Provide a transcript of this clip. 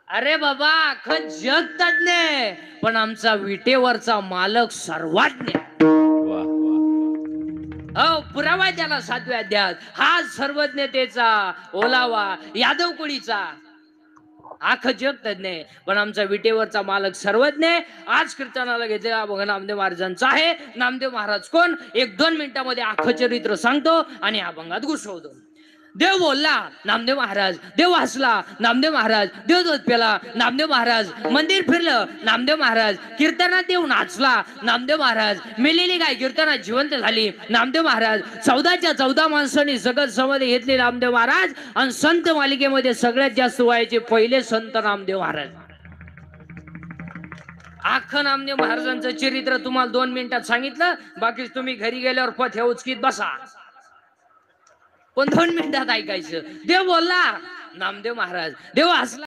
अरे बाबा अख्खं जग तज्ञ आहे, पण आमचा विटेवरचा मालक सर्वज्ञ आहे. वा हो, पुरावा आहे त्याला 7व्या अध्यायात. हा सर्वज्ञतेचा ओलावा यादव कुळीचा. अख्खं जग तज्ञ आहे, पण आमचा विटेवरचा मालक सर्वज्ञ आहे. आज कीर्तनाला घेतलेला अभंग नामदेव महाराजांचा आहे. नामदेव महाराज कोण? 1-2 मिनिटांमध्ये अख्खं चरित्र सांगतो आणि अभंगात घुसवतो. देव बोलला, नामदेव महाराज. देव हसला, नामदेव महाराज. देव दूध प्याला, नामदेव महाराज. मंदिर फिरलं, नामदेव महाराज. कीर्तनात देव नाचला, नामदेव महाराज. मेलेली गाय कीर्तनात जिवंत झाली, नामदेव महाराज. 14च्या 14 माणसांनी जगत समाधी घेतली, नामदेव महाराज. आणि संत मालिकेमध्ये सगळ्यात जास्त वयाचे पहिले संत नामदेव महाराज. अख्खं नामदेव महाराजांचं चरित्र तुम्हाला 2 मिनिटात सांगितलं. बाकी तुम्ही घरी गेल्यावर पथ्या उचकीत बसा, पण 2 मिनिटात ऐकायचं. देव बोलला, नामदेव महाराज. देव हसला.